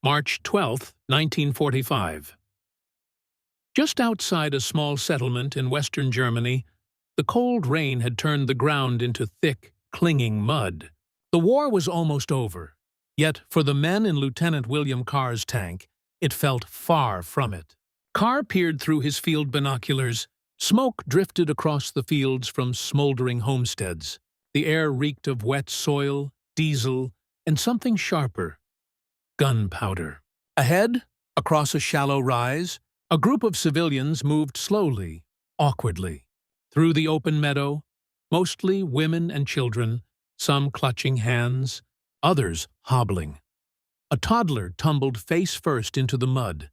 March 12, 1945. Just outside a small settlement in western Germany, the cold rain had turned the ground into thick, clinging mud. The war was almost over, yet for the men in Lieutenant William Carr's tank, it felt far from it. Carr peered through his field binoculars. Smoke drifted across the fields from smoldering homesteads. The air reeked of wet soil, diesel, and something sharper: gunpowder. Ahead, across a shallow rise, a group of civilians moved slowly, awkwardly. Through the open meadow, mostly women and children, some clutching hands, others hobbling. A toddler tumbled face first into the mud,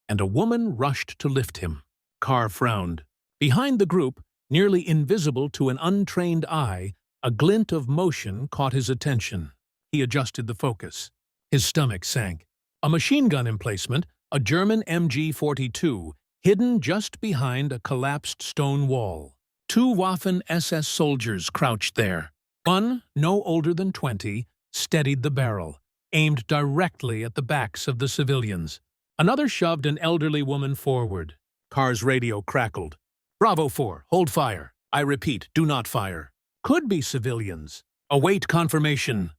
and a woman rushed to lift him. Carr frowned. Behind the group, nearly invisible to an untrained eye, a glint of motion caught his attention. He adjusted the focus. His stomach sank. A machine gun emplacement, a German MG-42, hidden just behind a collapsed stone wall. 2 Waffen-SS soldiers crouched there. One, no older than 20, steadied the barrel, aimed directly at the backs of the civilians. Another shoved an elderly woman forward. Carr's radio crackled. "Bravo 4, hold fire. I repeat, do not fire." Could be civilians. Await confirmation.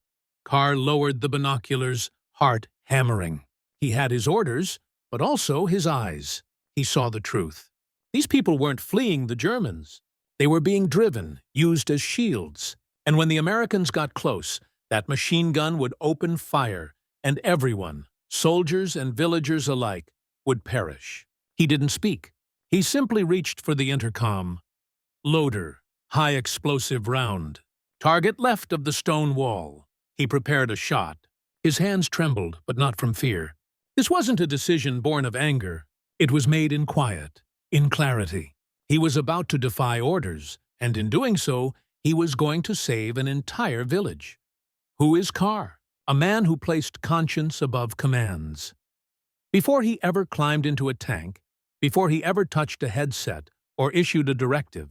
Carr lowered the binoculars, heart hammering. He had his orders, but also his eyes. He saw the truth. These people weren't fleeing the Germans. They were being driven, used as shields. And when the Americans got close, that machine gun would open fire, and everyone, soldiers and villagers alike, would perish. He didn't speak. He simply reached for the intercom. Loader, high explosive round. Target left of the stone wall. He prepared a shot. His hands trembled, but not from fear. This wasn't a decision born of anger. It was made in quiet, in clarity. He was about to defy orders, and in doing so, he was going to save an entire village. Who is Carr? A man who placed conscience above commands. Before he ever climbed into a tank, before he ever touched a headset or issued a directive,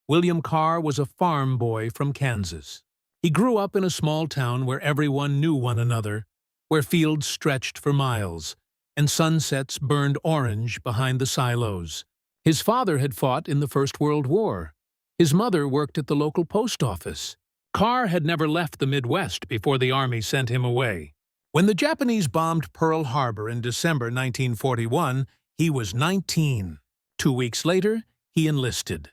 William Carr was a farm boy from Kansas. He grew up in a small town where everyone knew one another, where fields stretched for miles, and sunsets burned orange behind the silos. His father had fought in the First World War. His mother worked at the local post office. Carr had never left the Midwest before the Army sent him away. When the Japanese bombed Pearl Harbor in December 1941, he was 19. 2 weeks later, he enlisted.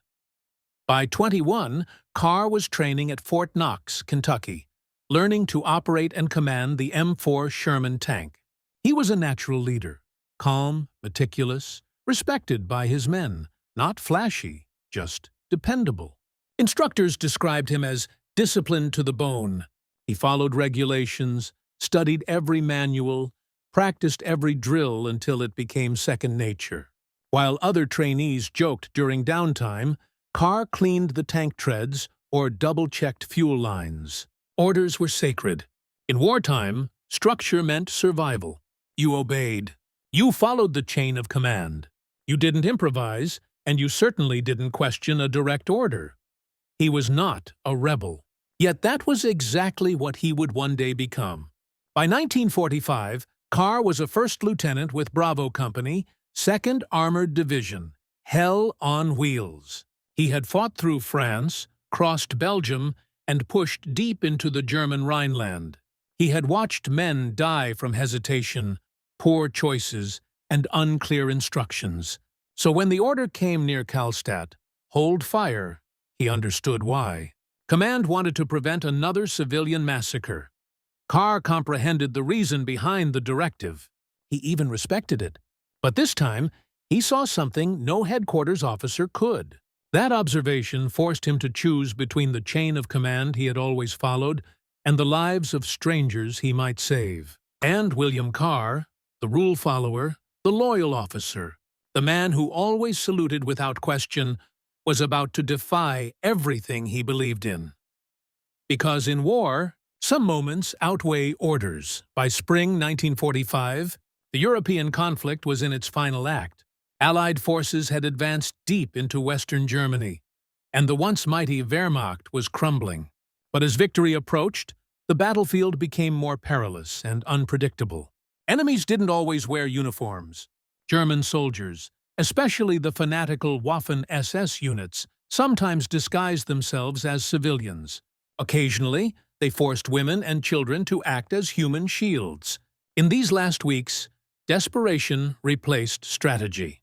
By 21, Carr was training at Fort Knox, Kentucky, learning to operate and command the M4 Sherman tank. He was a natural leader, calm, meticulous, respected by his men, not flashy, just dependable. Instructors described him as disciplined to the bone. He followed regulations, studied every manual, practiced every drill until it became second nature. While other trainees joked during downtime, Carr cleaned the tank treads or double-checked fuel lines. Orders were sacred. In wartime, structure meant survival. You obeyed. You followed the chain of command. You didn't improvise, and you certainly didn't question a direct order. He was not a rebel. Yet that was exactly what he would one day become. By 1945, Carr was a first lieutenant with Bravo Company, 2nd Armored Division, Hell on Wheels. He had fought through France, crossed Belgium, and pushed deep into the German Rhineland. He had watched men die from hesitation, poor choices, and unclear instructions. So when the order came near Kallstadt, hold fire, he understood why. Command wanted to prevent another civilian massacre. Carr comprehended the reason behind the directive. He even respected it. But this time, he saw something no headquarters officer could. That observation forced him to choose between the chain of command he had always followed and the lives of strangers he might save. And William Carr, the rule follower, the loyal officer, the man who always saluted without question, was about to defy everything he believed in. Because in war, some moments outweigh orders. By spring 1945, the European conflict was in its final act. Allied forces had advanced deep into Western Germany, and the once mighty Wehrmacht was crumbling. But as victory approached, the battlefield became more perilous and unpredictable. Enemies didn't always wear uniforms. German soldiers, especially the fanatical Waffen-SS units, sometimes disguised themselves as civilians. Occasionally, they forced women and children to act as human shields. In these last weeks, desperation replaced strategy.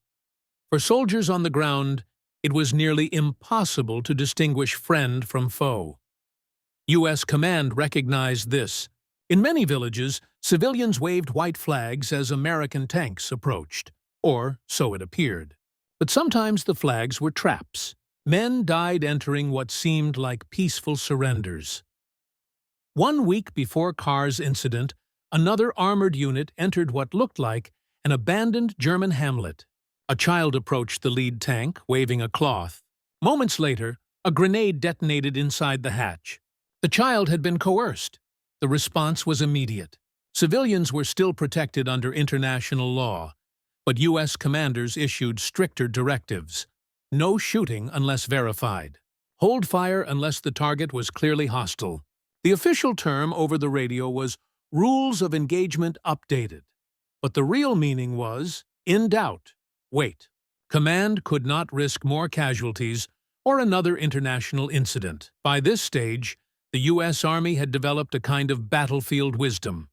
For soldiers on the ground, it was nearly impossible to distinguish friend from foe. U.S. command recognized this. In many villages, civilians waved white flags as American tanks approached, or so it appeared. But sometimes the flags were traps. Men died entering what seemed like peaceful surrenders. 1 week before Carr's incident, another armored unit entered what looked like an abandoned German hamlet. A child approached the lead tank, waving a cloth. Moments later, a grenade detonated inside the hatch. The child had been coerced. The response was immediate. Civilians were still protected under international law, but U.S. commanders issued stricter directives. No shooting unless verified. Hold fire unless the target was clearly hostile. The official term over the radio was Rules of Engagement Updated, but the real meaning was, in doubt, wait. Command could not risk more casualties or another international incident. By this stage, the U.S. Army had developed a kind of battlefield wisdom.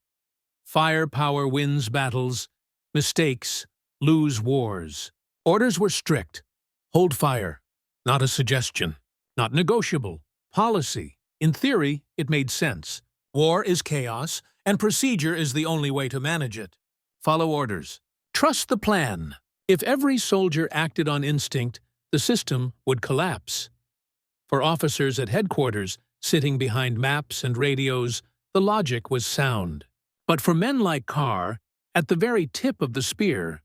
Firepower wins battles, mistakes lose wars. Orders were strict. Hold fire. Not a suggestion. Not negotiable. Policy. In theory, it made sense. War is chaos, and procedure is the only way to manage it. Follow orders. Trust the plan. If every soldier acted on instinct, the system would collapse. For officers at headquarters, sitting behind maps and radios, the logic was sound. But for men like Carr, at the very tip of the spear,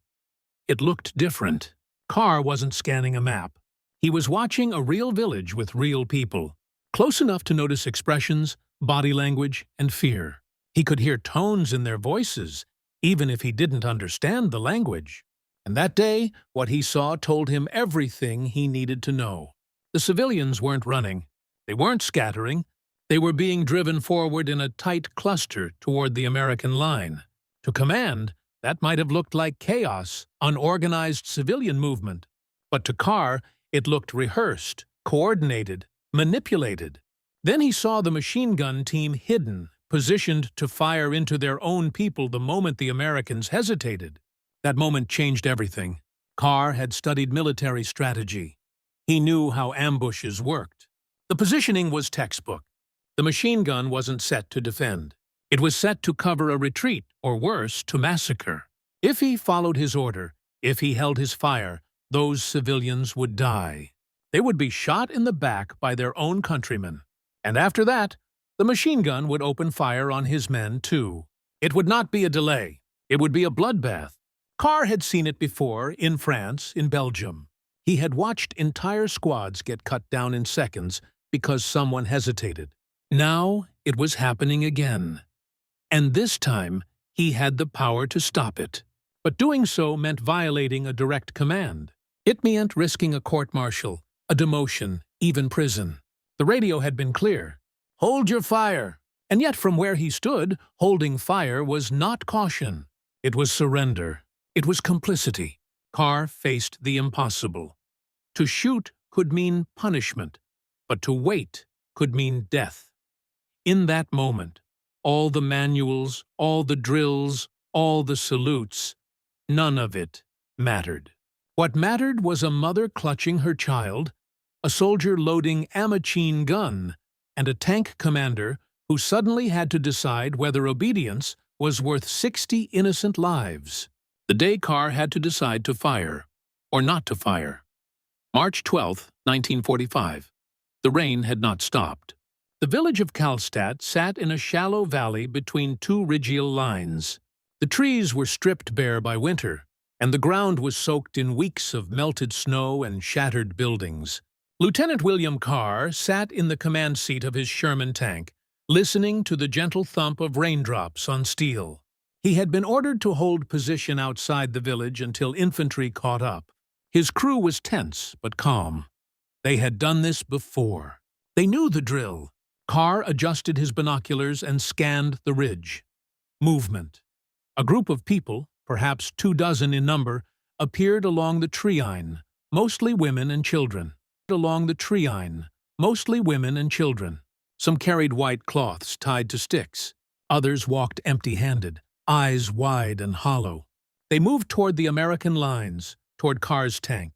it looked different. Carr wasn't scanning a map. He was watching a real village with real people, close enough to notice expressions, body language, and fear. He could hear tones in their voices, even if he didn't understand the language. And that day, what he saw told him everything he needed to know. The civilians weren't running. They weren't scattering. They were being driven forward in a tight cluster toward the American line. To command, that might have looked like chaos, unorganized civilian movement. But to Carr, it looked rehearsed, coordinated, manipulated. Then he saw the machine gun team hidden, positioned to fire into their own people the moment the Americans hesitated. That moment changed everything. Carr had studied military strategy. He knew how ambushes worked. The positioning was textbook. The machine gun wasn't set to defend. It was set to cover a retreat, or worse, to massacre. If he followed his order, if he held his fire, those civilians would die. They would be shot in the back by their own countrymen. And after that, the machine gun would open fire on his men, too. It would not be a delay. It would be a bloodbath. Carr had seen it before, in France, in Belgium. He had watched entire squads get cut down in seconds because someone hesitated. Now it was happening again. And this time, he had the power to stop it. But doing so meant violating a direct command. It meant risking a court-martial, a demotion, even prison. The radio had been clear. Hold your fire. And yet from where he stood, holding fire was not caution. It was surrender. It was complicity. Carr faced the impossible. To shoot could mean punishment, but to wait could mean death. In that moment, all the manuals, all the drills, all the salutes, none of it mattered. What mattered was a mother clutching her child, a soldier loading a machine gun, and a tank commander who suddenly had to decide whether obedience was worth 60 innocent lives. The day Carr had to decide to fire, or not to fire. March 12, 1945. The rain had not stopped. The village of Kallstadt sat in a shallow valley between two Rygiel lines. The trees were stripped bare by winter, and the ground was soaked in weeks of melted snow and shattered buildings. Lieutenant William Carr sat in the command seat of his Sherman tank, listening to the gentle thump of raindrops on steel. He had been ordered to hold position outside the village until infantry caught up. His crew was tense but calm. They had done this before. They knew the drill. Carr adjusted his binoculars and scanned the ridge. Movement. A group of people, perhaps 24 in number, appeared along the tree-line, mostly women and children. Some carried white cloths tied to sticks. Others walked empty-handed, eyes wide and hollow. They moved toward the American lines, toward Carr's tank.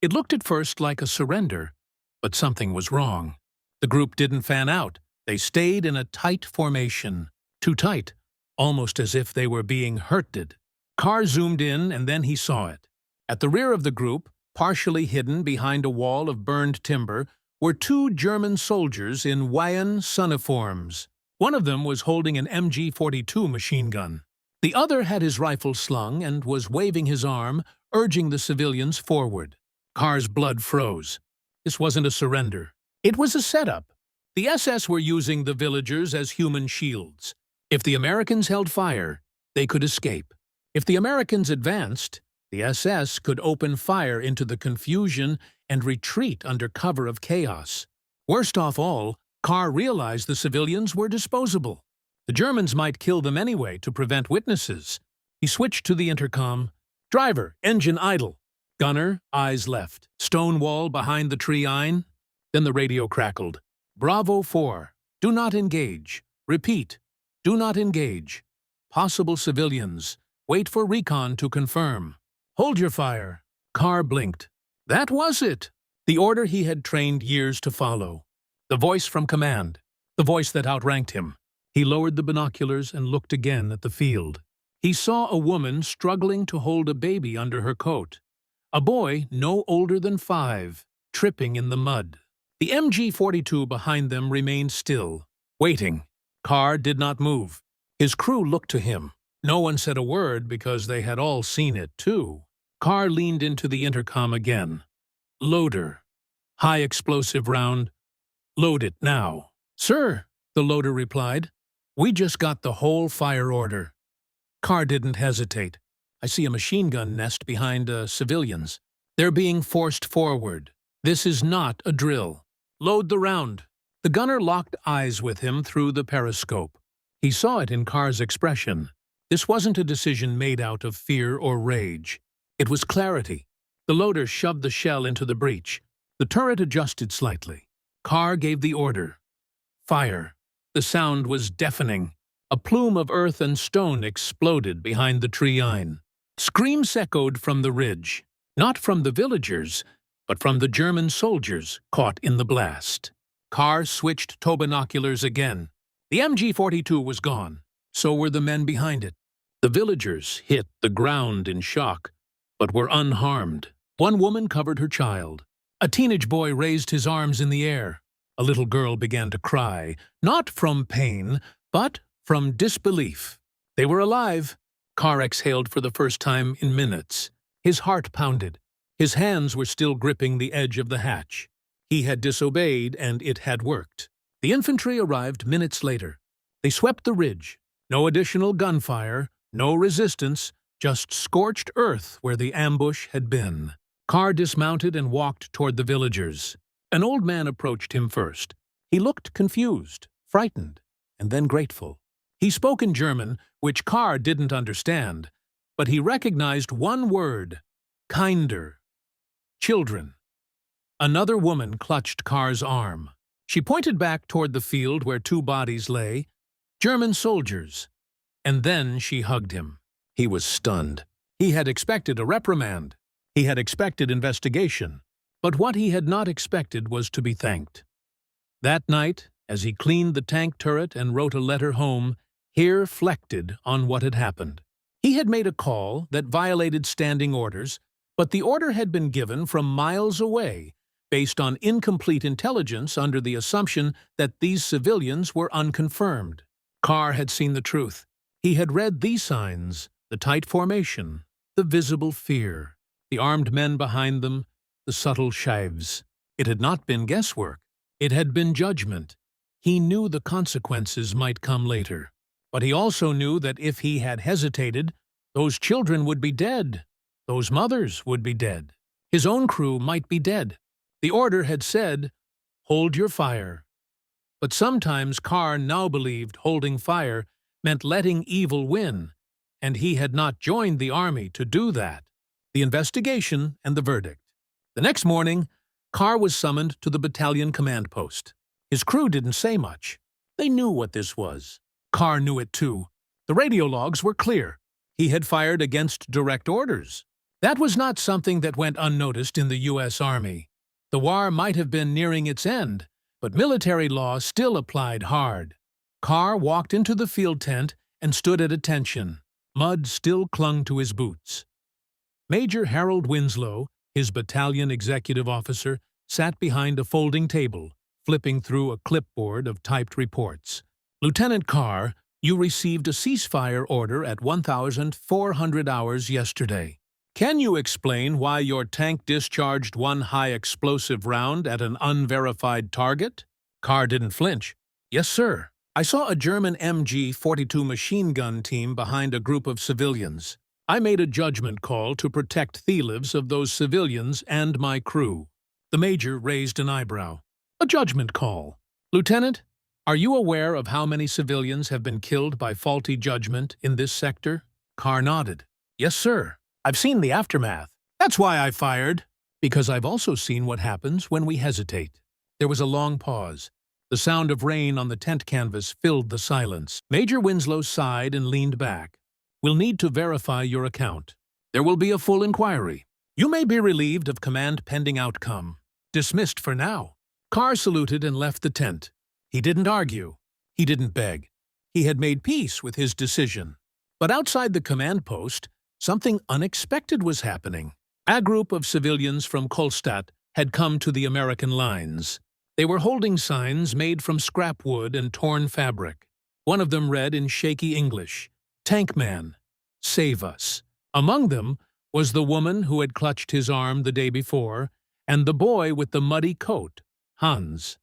It looked at first like a surrender, but something was wrong. The group didn't fan out. They stayed in a tight formation. Too tight, almost as if they were being hurted. Carr zoomed in, and then he saw it. At the rear of the group, partially hidden behind a wall of burned timber, were 2 German soldiers in WWII uniforms. One of them was holding an MG-42 machine gun. The other had his rifle slung and was waving his arm, urging the civilians forward. Carr's blood froze. This wasn't a surrender. It was a setup. The SS were using the villagers as human shields. If the Americans held fire, they could escape. If the Americans advanced, the SS could open fire into the confusion and retreat under cover of chaos. Worst of all, Carr realized the civilians were disposable. The Germans might kill them anyway to prevent witnesses. He switched to the intercom. "Driver, engine idle." Gunner, eyes left. "Stone wall behind the tree-line." Then the radio crackled. "Bravo 4. Do not engage. Repeat. Do not engage. Possible civilians. Wait for recon to confirm. Hold your fire." Carr blinked. That was it. The order he had trained years to follow. The voice from command. The voice that outranked him. He lowered the binoculars and looked again at the field. He saw a woman struggling to hold a baby under her coat. A boy no older than 5, tripping in the mud. The MG-42 behind them remained still, waiting. Carr did not move. His crew looked to him. No one said a word because they had all seen it, too. Carr leaned into the intercom again. "Loader. High explosive round. Load it now." "Sir," the loader replied. "We just got the whole fire order." Carr didn't hesitate. "I see a machine gun nest behind civilians. They're being forced forward. This is not a drill. Load the round." The gunner locked eyes with him through the periscope. He saw it in Carr's expression. This wasn't a decision made out of fear or rage. It was clarity. The loader shoved the shell into the breech. The turret adjusted slightly. Carr gave the order. Fire. The sound was deafening. A plume of earth and stone exploded behind the tree-line. Screams echoed from the ridge, not from the villagers, but from the German soldiers caught in the blast. Carr switched to binoculars again. The MG-42 was gone. So were the men behind it. The villagers hit the ground in shock, but were unharmed. One woman covered her child. A teenage boy raised his arms in the air. A little girl began to cry, not from pain, but from disbelief. They were alive. Carr exhaled for the first time in minutes. His heart pounded. His hands were still gripping the edge of the hatch. He had disobeyed, and it had worked. The infantry arrived minutes later. They swept the ridge. No additional gunfire, no resistance, just scorched earth where the ambush had been. Carr dismounted and walked toward the villagers. An old man approached him first. He looked confused, frightened, and then grateful. He spoke in German, which Carr didn't understand, but he recognized one word: kinder. Children. Another woman clutched Carr's arm. She pointed back toward the field where 2 bodies lay, German soldiers. And then she hugged him. He was stunned. He had expected a reprimand. He had expected investigation. But what he had not expected was to be thanked. That night, as he cleaned the tank turret and wrote a letter home, he reflected on what had happened. He had made a call that violated standing orders, but the order had been given from miles away, based on incomplete intelligence under the assumption that these civilians were unconfirmed. Carr had seen the truth. He had read these signs: the tight formation, the visible fear, the armed men behind them, the subtle shives. It had not been guesswork. It had been judgment. He knew the consequences might come later. But he also knew that if he had hesitated, those children would be dead. Those mothers would be dead. His own crew might be dead. The order had said, "Hold your fire." But sometimes Carr now believed holding fire meant letting evil win, and he had not joined the army to do that. The investigation and the verdict. The next morning, Carr was summoned to the battalion command post. His crew didn't say much. They knew what this was. Carr knew it too. The radio logs were clear. He had fired against direct orders. That was not something that went unnoticed in the U.S. Army. The war might have been nearing its end, but military law still applied hard. Carr walked into the field tent and stood at attention. Mud still clung to his boots. Major Harold Winslow, his battalion executive officer, sat behind a folding table, flipping through a clipboard of typed reports. "Lieutenant Carr, you received a ceasefire order at 1,400 hours yesterday. Can you explain why your tank discharged one high-explosive round at an unverified target?" Carr didn't flinch. "Yes, sir. I saw a German MG-42 machine gun team behind a group of civilians. I made a judgment call to protect the lives of those civilians and my crew." The major raised an eyebrow. "A judgment call. Lieutenant, are you aware of how many civilians have been killed by faulty judgment in this sector?" Carr nodded. "Yes, sir. I've seen the aftermath. That's why I fired." "Because I've also seen what happens when we hesitate." There was a long pause. The sound of rain on the tent canvas filled the silence. Major Winslow sighed and leaned back. "We'll need to verify your account. There will be a full inquiry. You may be relieved of command pending outcome. Dismissed for now." Carr saluted and left the tent. He didn't argue. He didn't beg. He had made peace with his decision. But outside the command post, something unexpected was happening. A group of civilians from Kolstadt had come to the American lines. They were holding signs made from scrap wood and torn fabric. One of them read in shaky English, "Tank Man, save us." Among them was the woman who had clutched his arm the day before, and the boy with the muddy coat, Hans.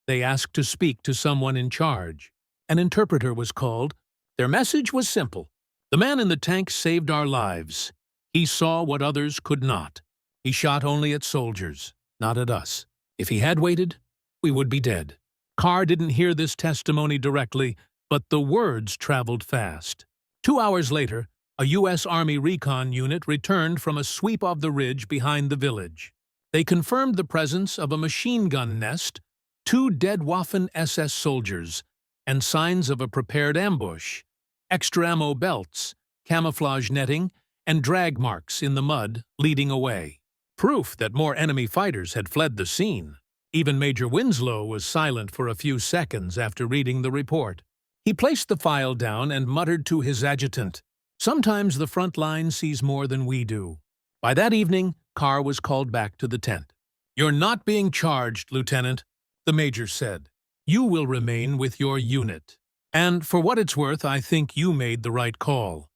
They asked to speak to someone in charge. An interpreter was called. Their message was simple. "The man in the tank saved our lives. He saw what others could not. He shot only at soldiers, not at us. If he had waited, we would be dead." Carr didn't hear this testimony directly, but the words traveled fast. 2 hours later, a U.S. Army recon unit returned from a sweep of the ridge behind the village. They confirmed the presence of a machine gun nest, 2 dead Waffen-SS soldiers, and signs of a prepared ambush, extra ammo belts, camouflage netting, and drag marks in the mud leading away. Proof that more enemy fighters had fled the scene. Even Major Winslow was silent for a few seconds after reading the report. He placed the file down and muttered to his adjutant, "Sometimes the front line sees more than we do." By that evening, Carr was called back to the tent. "You're not being charged, Lieutenant," the major said. "You will remain with your unit. And for what it's worth, I think you made the right call."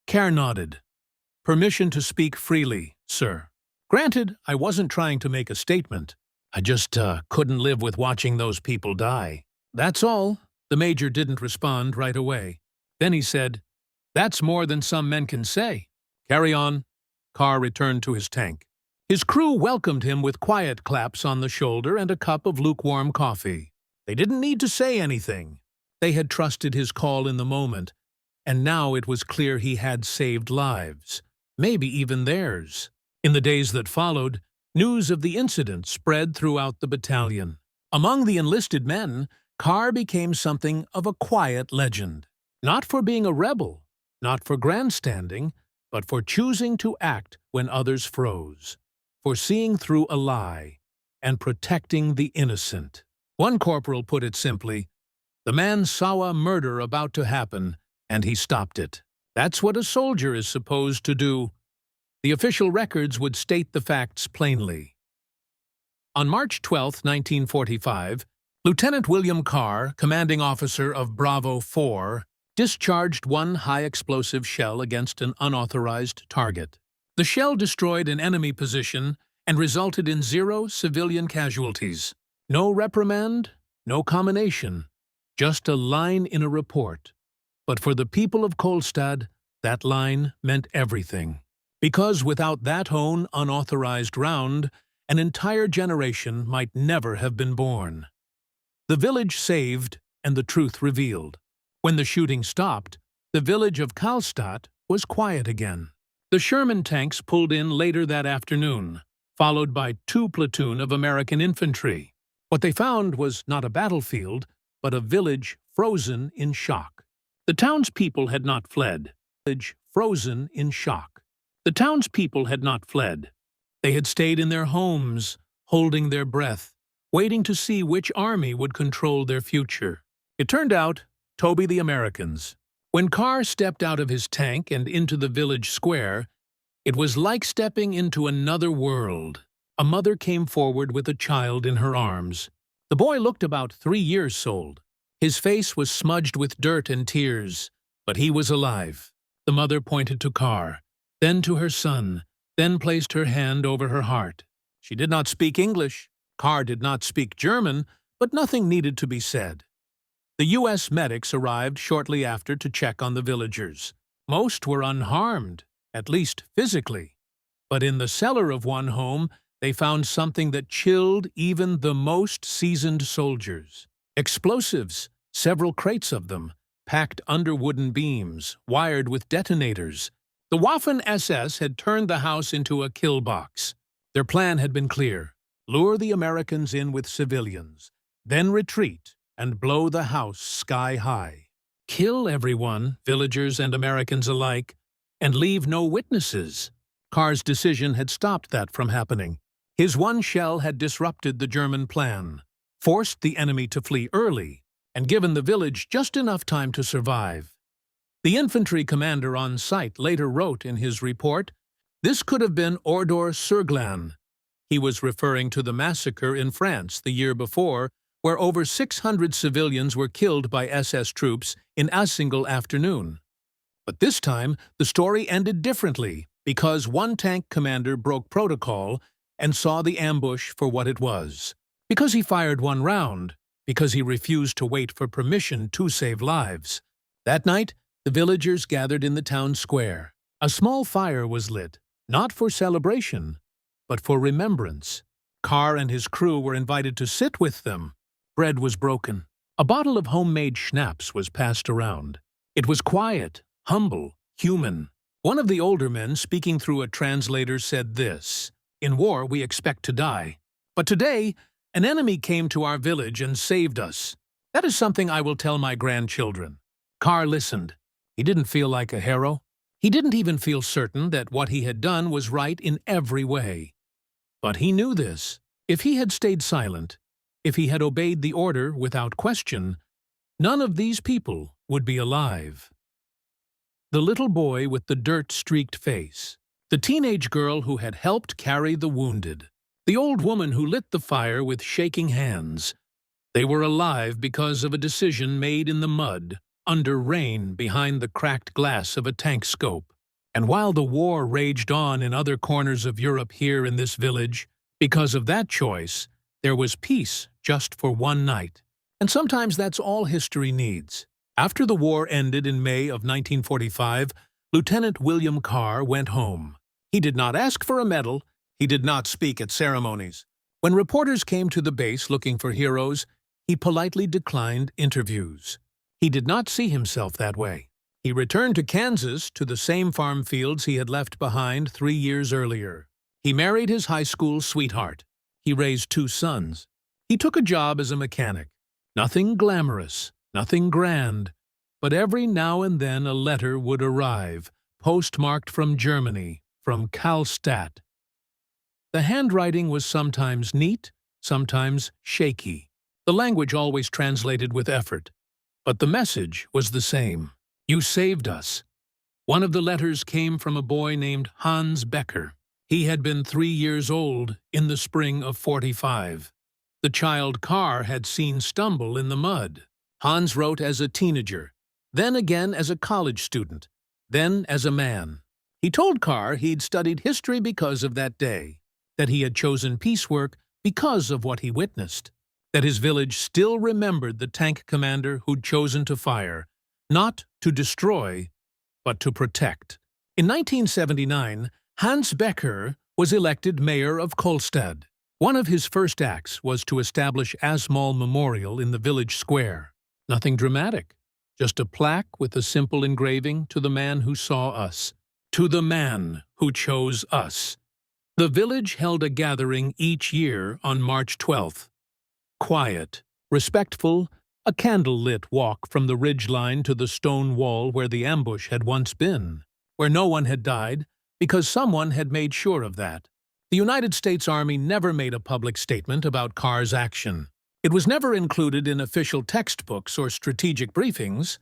Carr nodded. "Permission to speak freely, sir." "Granted, I wasn't trying to make a statement. I just couldn't live with watching those people die. That's all." The major didn't respond right away. Then he said, "That's more than some men can say. Carry on." Carr returned to his tank. His crew welcomed him with quiet claps on the shoulder and a cup of lukewarm coffee. They didn't need to say anything. They had trusted his call in the moment, and now it was clear he had saved lives, maybe even theirs. In the days that followed, news of the incident spread throughout the battalion. Among the enlisted men, Carr became something of a quiet legend. Not for being a rebel, not for grandstanding, but for choosing to act when others froze, for seeing through a lie, and protecting the innocent. One corporal put it simply, "The man saw a murder about to happen, and he stopped it." That's what a soldier is supposed to do. The official records would state the facts plainly. On March 12, 1945, Lieutenant William Carr, commanding officer of Bravo 4, discharged one high-explosive shell against an unauthorized target. The shell destroyed an enemy position and resulted in 0 civilian casualties. No reprimand, no commendation, just a line in a report. But for the people of Kolstad, that line meant everything. Because without that unauthorized round, an entire generation might never have been born. The village saved and the truth revealed. When the shooting stopped, The village of Karlstadt was quiet again. The Sherman tanks pulled in later that afternoon, followed by 2 platoons of American infantry. What they found was not a battlefield, but a village frozen in shock. The townspeople had not fled. Village frozen in shock. The townspeople had not fled. They had stayed in their homes, holding their breath, waiting to see which army would control their future. It turned out to be the Americans. When Carr stepped out of his tank and into the village square, it was like stepping into another world. A mother came forward with a child in her arms. The boy looked about 3 years old. His face was smudged with dirt and tears, but he was alive. The mother pointed to Carr, then to her son, then placed her hand over her heart. She did not speak English. Carr did not speak German, but nothing needed to be said. The U.S. medics arrived shortly after to check on the villagers. Most were unharmed, at least physically. But in the cellar of one home, they found something that chilled even the most seasoned soldiers. Explosives, several crates of them, packed under wooden beams, wired with detonators. The Waffen-SS had turned the house into a kill box. Their plan had been clear: lure the Americans in with civilians, then retreat and blow the house sky high. Kill everyone, villagers and Americans alike, and leave no witnesses. Carr's decision had stopped that from happening. His one shell had disrupted the German plan, forced the enemy to flee early, and given the village just enough time to survive. The infantry commander on site later wrote in his report, "This could have been Ordre-sur-Glane." He was referring to the massacre in France the year before, where over 600 civilians were killed by SS troops in a single afternoon. But this time, the story ended differently because one tank commander broke protocol and saw the ambush for what it was. Because he fired one round, because he refused to wait for permission to save lives. That night, the villagers gathered in the town square. A small fire was lit, not for celebration, but for remembrance. Carr and his crew were invited to sit with them. Bread was broken. A bottle of homemade schnapps was passed around. It was quiet, humble, human. One of the older men, speaking through a translator, said this: "In war, we expect to die. But today, an enemy came to our village and saved us. That is something I will tell my grandchildren." Carr listened. He didn't feel like a hero. He didn't even feel certain that what he had done was right in every way. But he knew this. If he had stayed silent, if he had obeyed the order without question, none of these people would be alive. The little boy with the dirt-streaked face, the teenage girl who had helped carry the wounded, the old woman who lit the fire with shaking hands. They were alive because of a decision made in the mud, under rain, behind the cracked glass of a tank scope. And while the war raged on in other corners of Europe, here in this village, because of that choice, there was peace just for one night. And sometimes that's all history needs. After the war ended in May of 1945, Lieutenant William Carr went home. He did not ask for a medal. He did not speak at ceremonies. When reporters came to the base looking for heroes, he politely declined interviews. He did not see himself that way. He returned to Kansas, to the same farm fields he had left behind 3 years earlier. He married his high school sweetheart. He raised 2 sons. He took a job as a mechanic. Nothing glamorous, nothing grand, but every now and then a letter would arrive, postmarked from Germany, from Karlstadt. The handwriting was sometimes neat, sometimes shaky. The language always translated with effort. But the message was the same. "You saved us." One of the letters came from a boy named Hans Becker. He had been 3 years old in the spring of '45. The child Carr had seen stumble in the mud. Hans wrote as a teenager, then again as a college student, then as a man. He told Carr he'd studied history because of that day, that he had chosen piecework because of what he witnessed, that his village still remembered the tank commander who'd chosen to fire, not to destroy, but to protect. In 1979, Hans Becker was elected mayor of Kolstad. One of his first acts was to establish a small memorial in the village square. Nothing dramatic, just a plaque with a simple engraving to the man who saw us, to the man who chose us. The village held a gathering each year on March 12th. Quiet, respectful, a candle-lit walk from the ridgeline to the stone wall where the ambush had once been, where no one had died, because someone had made sure of that. The United States Army never made a public statement about Carr's action. It was never included in official textbooks or strategic briefings,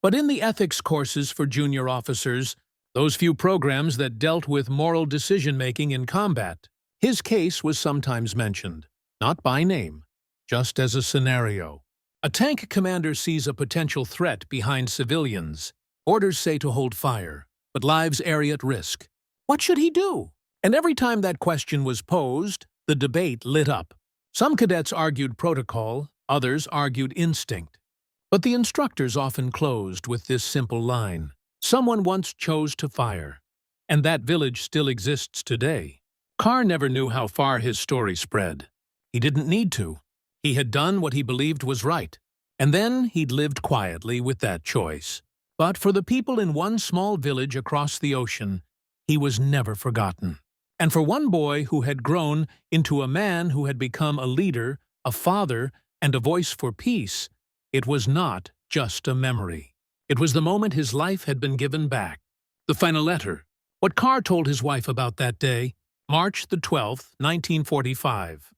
but in the ethics courses for junior officers, those few programs that dealt with moral decision-making in combat, his case was sometimes mentioned, not by name, just as a scenario. A tank commander sees a potential threat behind civilians. Orders say to hold fire, but lives are at risk. What should he do? And every time that question was posed, the debate lit up. Some cadets argued protocol, others argued instinct. But the instructors often closed with this simple line: someone once chose to fire, and that village still exists today. Carr never knew how far his story spread. He didn't need to. He had done what he believed was right, and then he'd lived quietly with that choice. But for the people in one small village across the ocean, he was never forgotten. And for one boy who had grown into a man who had become a leader, a father, and a voice for peace, it was not just a memory. It was the moment his life had been given back. The final letter. What Carr told his wife about that day, March the 12th, 1945.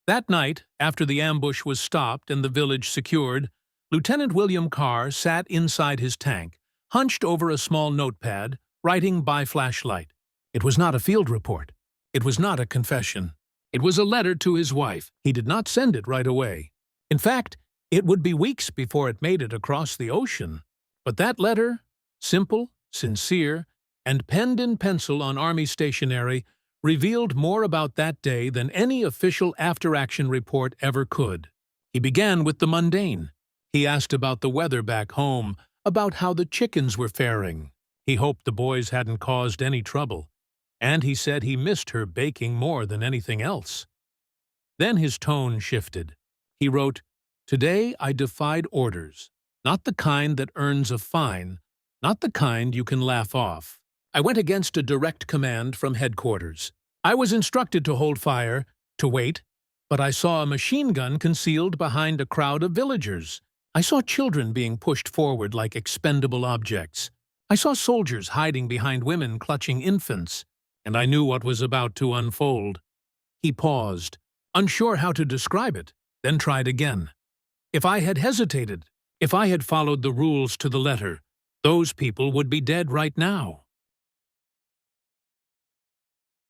That night, after the ambush was stopped and the village secured, Lieutenant William Carr sat inside his tank, hunched over a small notepad, writing by flashlight. It was not a field report. It was not a confession. It was a letter to his wife. He did not send it right away. In fact, it would be weeks before it made it across the ocean. But that letter, simple, sincere, and penned in pencil on Army stationery, revealed more about that day than any official after-action report ever could. He began with the mundane. He asked about the weather back home, about how the chickens were faring. He hoped the boys hadn't caused any trouble, and he said he missed her baking more than anything else. Then his tone shifted. He wrote, "Today I defied orders, not the kind that earns a fine, not the kind you can laugh off. I went against a direct command from headquarters. I was instructed to hold fire, to wait, but I saw a machine gun concealed behind a crowd of villagers. I saw children being pushed forward like expendable objects. I saw soldiers hiding behind women clutching infants, and I knew what was about to unfold." He paused, unsure how to describe it, then tried again. "If I had hesitated, if I had followed the rules to the letter, those people would be dead right now.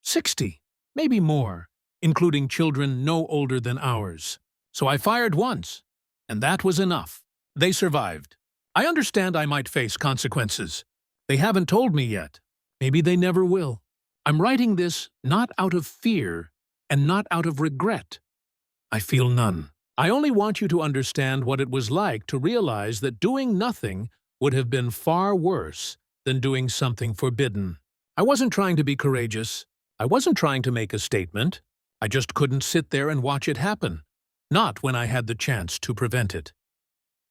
60, maybe more, including children no older than ours. So I fired once, and that was enough. They survived. I understand I might face consequences. They haven't told me yet. Maybe they never will. I'm writing this not out of fear and not out of regret. I feel none. I only want you to understand what it was like to realize that doing nothing would have been far worse than doing something forbidden. I wasn't trying to be courageous. I wasn't trying to make a statement. I just couldn't sit there and watch it happen, not when I had the chance to prevent it."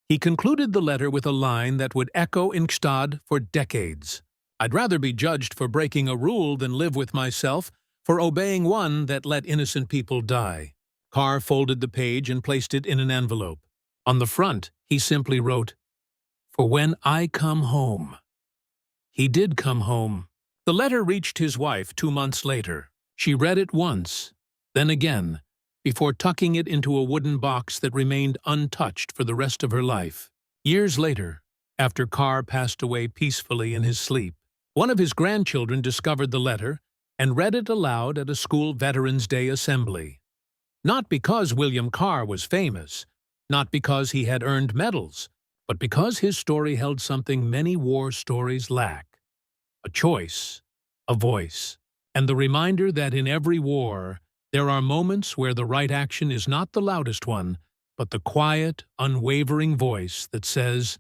He concluded the letter with a line that would echo in Gstaad for decades. "I'd rather be judged for breaking a rule than live with myself for obeying one that let innocent people die." Carr folded the page and placed it in an envelope. On the front, he simply wrote, "For when I come home." He did come home. The letter reached his wife 2 months later. She read it once, then again, before tucking it into a wooden box that remained untouched for the rest of her life. Years later, after Carr passed away peacefully in his sleep, one of his grandchildren discovered the letter and read it aloud at a school Veterans Day assembly. Not because William Carr was famous, not because he had earned medals, but because his story held something many war stories lack: a choice, a voice, and the reminder that in every war there are moments where the right action is not the loudest one, but the quiet, unwavering voice that says,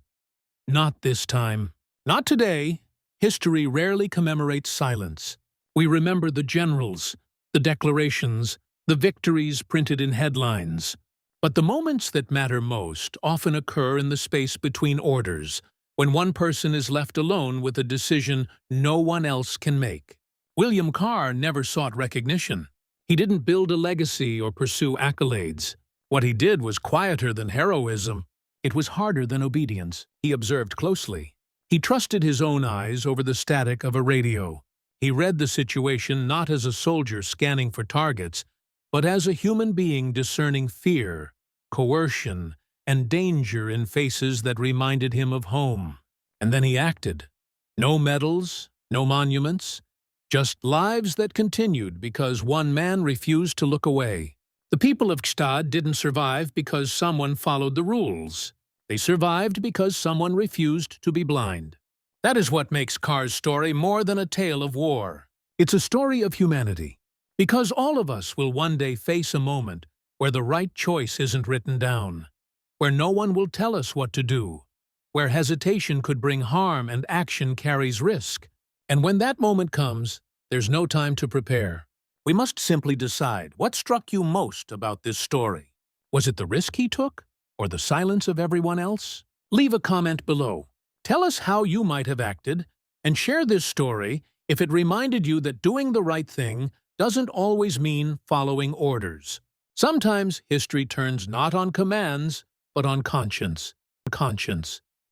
"Not this time. Not today." History rarely commemorates silence. We remember the generals, the declarations, the victories printed in headlines. But the moments that matter most often occur in the space between orders, when one person is left alone with a decision no one else can make. William Carr never sought recognition. He didn't build a legacy or pursue accolades. What he did was quieter than heroism. It was harder than obedience. He observed closely. He trusted his own eyes over the static of a radio. He read the situation not as a soldier scanning for targets, but as a human being discerning fear, coercion, and danger in faces that reminded him of home. And then he acted. No medals, no monuments, just lives that continued because one man refused to look away. The people of Gstaad didn't survive because someone followed the rules. They survived because someone refused to be blind. That is what makes Carr's story more than a tale of war. It's a story of humanity. Because all of us will one day face a moment where the right choice isn't written down, where no one will tell us what to do, where hesitation could bring harm and action carries risk. And when that moment comes, there's no time to prepare. We must simply decide what struck you most about this story. Was it the risk he took, or the silence of everyone else? Leave a comment below. Tell us how you might have acted, and share this story if it reminded you that doing the right thing doesn't always mean following orders. Sometimes history turns not on commands, but on conscience.